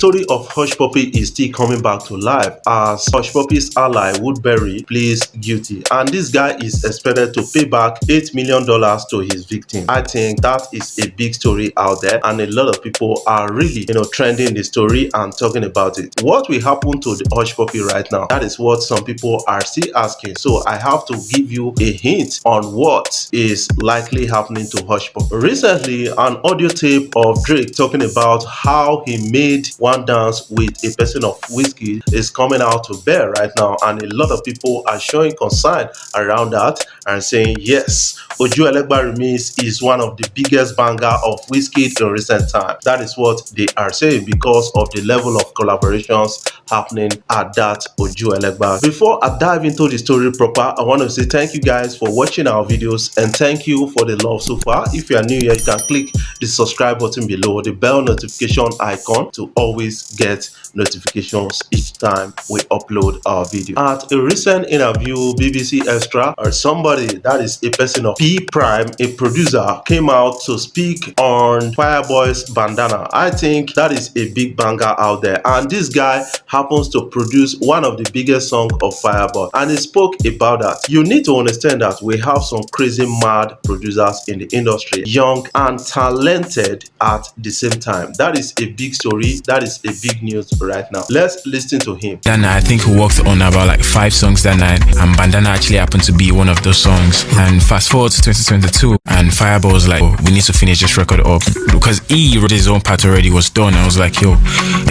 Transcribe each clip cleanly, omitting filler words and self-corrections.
story of Hushpuppi is still coming back to life as Hushpuppi's ally Woodberry pleads guilty, and this guy is expected to pay back $8 million to his victim. I think that is a big story out there, and a lot of people are really, trending the story and talking about it. What will happen to the Hushpuppi right now? That is what some people are still asking. So I have to give you a hint on what is likely happening to Hushpuppi. Recently, an audio tape of Drake talking about how he made one dance with a person of whiskey is coming out to bear right now, and a lot of people are showing concern around that and saying yes, Oju Elegba remix is one of the biggest banger of whiskey in recent time. That is what they are saying because of the level of collaborations happening at that Oju Elegba. Before I dive into the story proper, I want to say thank you guys for watching our videos and thank you for the love so far. If you are new here, you can click the subscribe button below, the bell notification icon to always get notifications each time we upload our video. At a recent interview, BBC Extra, or somebody that is a person of P Prime, a producer, came out to speak on Fireboy's Bandana. I think that is a big banger out there, and this guy happens to produce one of the biggest songs of Fireboy, and he spoke about that. You need to understand that we have some crazy mad producers in the industry, young and talented at the same time. That is a big story, that is a big news right now. Let's listen to him. That night, I think we worked on about like 5 songs that night, and Bandana actually happened to be one of those songs. And fast forward to 2022, and Fireboy was like, oh, we need to finish this record up because he wrote his own part already, was done. I was like, yo,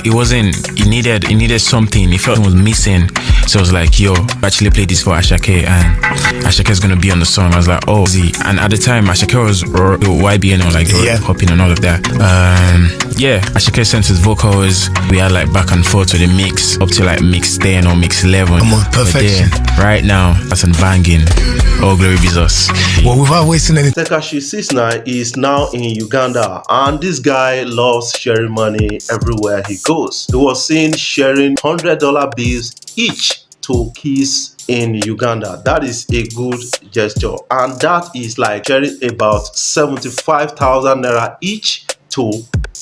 it wasn't, it needed something, he felt it was missing. So I was like, yo, actually play this for Ashake, and Ashake is gonna be on the song. I was like, oh, Z. And at the time, Ashake was YBN or like hopping and all of that. Yeah, Ashake sent his vocals. We had like back and forth with the mix up to like mix 10 or mix 11. Come on, perfection. Right now, that's on banging. Oh, glory be us. Well, without wasting any time, Tekashi 69 is now in Uganda, and this guy loves sharing money everywhere he goes. He was seen sharing $100 bills each to kids in Uganda. That is a good gesture, and that is like sharing about 75,000 naira each to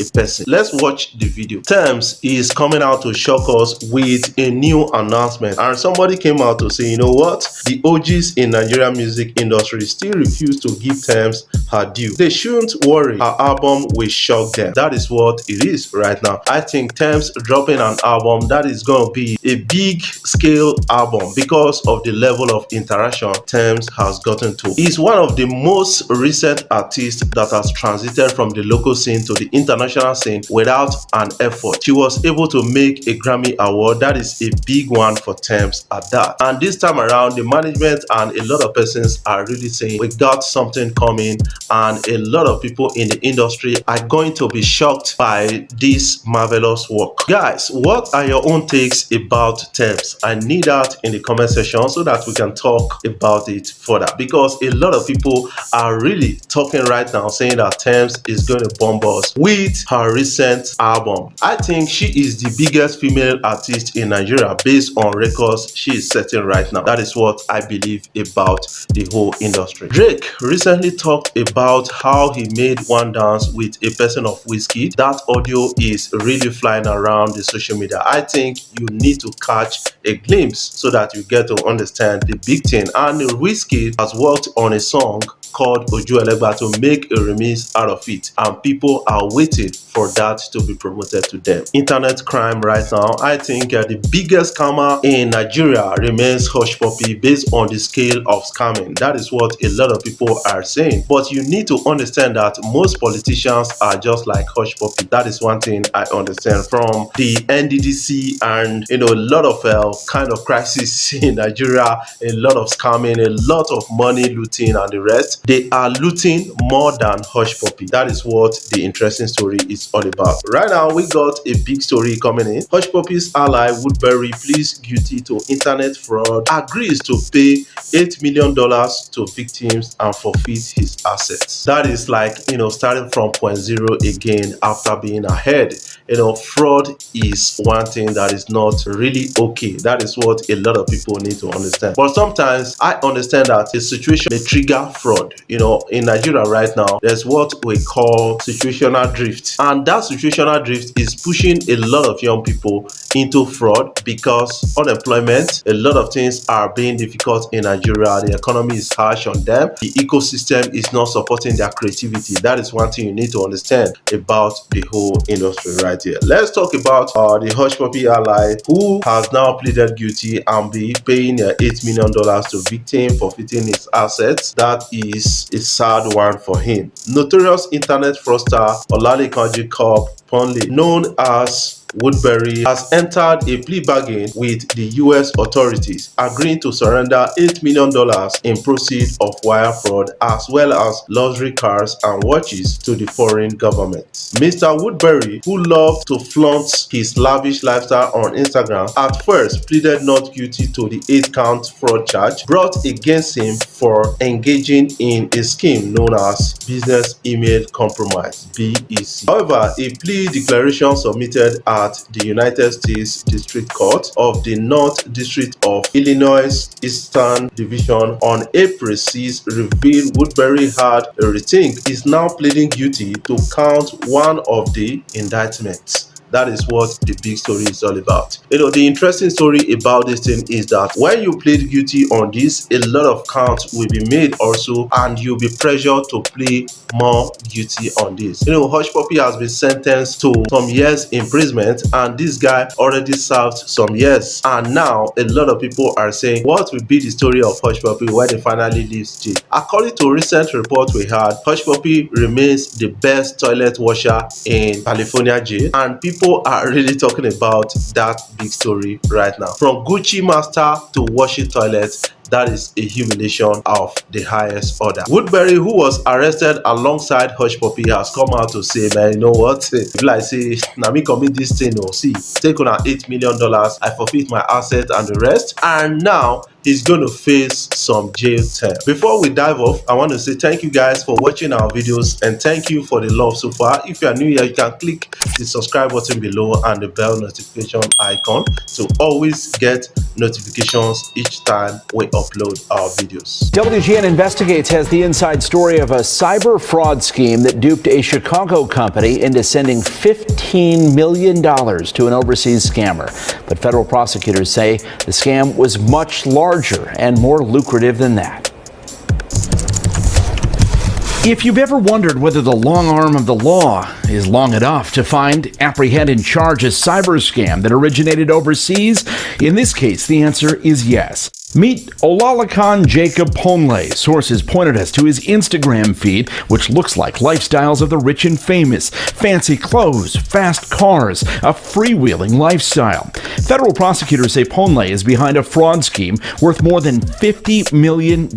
a person. Let's watch the video. Tems is coming out to shock us with a new announcement, and somebody came out to say, you know what, the OGs in Nigerian music industry still refuse to give Tems her due. They shouldn't worry, her album will shock them. That is what it is right now. I think Tems dropping an album that is going to be a big scale album because of the level of interaction Tems has gotten to. He's one of the most recent artists that has transited from the local scene to the international scene without an effort. She was able to make a Grammy award. That is a big one for Tems at that. And this time around, the management and a lot of persons are really saying we got something coming, and a lot of people in the industry are going to be shocked by this marvelous work. Guys, what are your own takes about Tems? I need that in the comment section so that we can talk about it further, because a lot of people are really talking right now saying that Tems is going to bomb us with her recent album. I think she is the biggest female artist in Nigeria based on records she is setting right now. That is what I believe about the whole industry. Drake recently talked about how he made one dance with a person of whiskey. That audio is really flying around the social media. I think you need to catch a glimpse so that you get to understand the big thing. And Whiskey has worked on a song called Oju Elegba to make a remix out of it, and people are waiting for that to be promoted to them. Internet crime right now, I think the biggest scammer in Nigeria remains Hushpuppi based on the scale of scamming. That is what a lot of people are saying, but you need to understand that most politicians are just like Hushpuppi. That is one thing I understand from the NDDC, and a lot of kind of crisis in Nigeria, a lot of scamming, a lot of money looting and the rest. They are looting more than Hushpuppi. That is what the interesting story is all about. Right now, we got a big story coming in. Hushpuppi's ally Woodberry pleads guilty to internet fraud, agrees to pay $8 million to victims and forfeit his assets. That is like, starting from point zero again after being ahead. Fraud is one thing that is not really okay. That is what a lot of people need to understand. But sometimes I understand that a situation may trigger fraud. fraud. In Nigeria right now, there's what we call situational drift, and that situational drift is pushing a lot of young people into fraud because unemployment, a lot of things are being difficult in Nigeria. The economy is harsh on them. The ecosystem is not supporting their creativity. That is one thing you need to understand about the whole industry right here. Let's talk about the Hushpuppi ally, who has now pleaded guilty and be paying $8 million to victim forfeiting his assets. That is a sad one for him. Notorious internet fraudster Olalekan Ponle, known as Woodberry, has entered a plea bargain with the US authorities, agreeing to surrender $8 million in proceeds of wire fraud as well as luxury cars and watches to the foreign government. Mr. Woodberry, who loved to flaunt his lavish lifestyle on Instagram, at first pleaded not guilty to the 8-count fraud charge brought against him for engaging in a scheme known as business email compromise (BEC). However, a plea declaration submitted at the United States District Court of the North District of Illinois Eastern Division on April 6 revealed Woodberry had a rethink. Is now pleading guilty to count 1 of the indictments. That is what the big story is all about. The interesting story about this thing is that when you plead guilty on this, a lot of counts will be made also, and you'll be pressured to plead more guilty on this. Hushpuppi has been sentenced to some years imprisonment, and this guy already served some years. And now a lot of people are saying, what will be the story of Hushpuppi when he finally leaves jail? According to a recent report we had, Hushpuppi remains the best toilet washer in California jail, and people are really talking about that big story right now. From Gucci master to washing toilets, that is a humiliation of the highest order. Woodberry, who was arrested alongside Hushpuppi, has come out to say, man, you know what? If I say, now me commit this thing, see, take on $8 million, I forfeit my asset and the rest, and now he's going to face some jail term. Before we dive off, I want to say thank you guys for watching our videos, and thank you for the love so far. If you are new here, you can click the subscribe button below and the bell notification icon to always get notifications each time we upload our videos. WGN Investigates has the inside story of a cyber fraud scheme that duped a Chicago company into sending $15 million to an overseas scammer. But federal prosecutors say the scam was much larger and more lucrative than that. If you've ever wondered whether the long arm of the law is long enough to find, apprehend, and charge a cyber scam that originated overseas, in this case, the answer is yes. Meet Olalekan Ponle. Sources pointed us to his Instagram feed, which looks like lifestyles of the rich and famous. Fancy clothes, fast cars, a freewheeling lifestyle. Federal prosecutors say Ponle is behind a fraud scheme worth more than $50 million.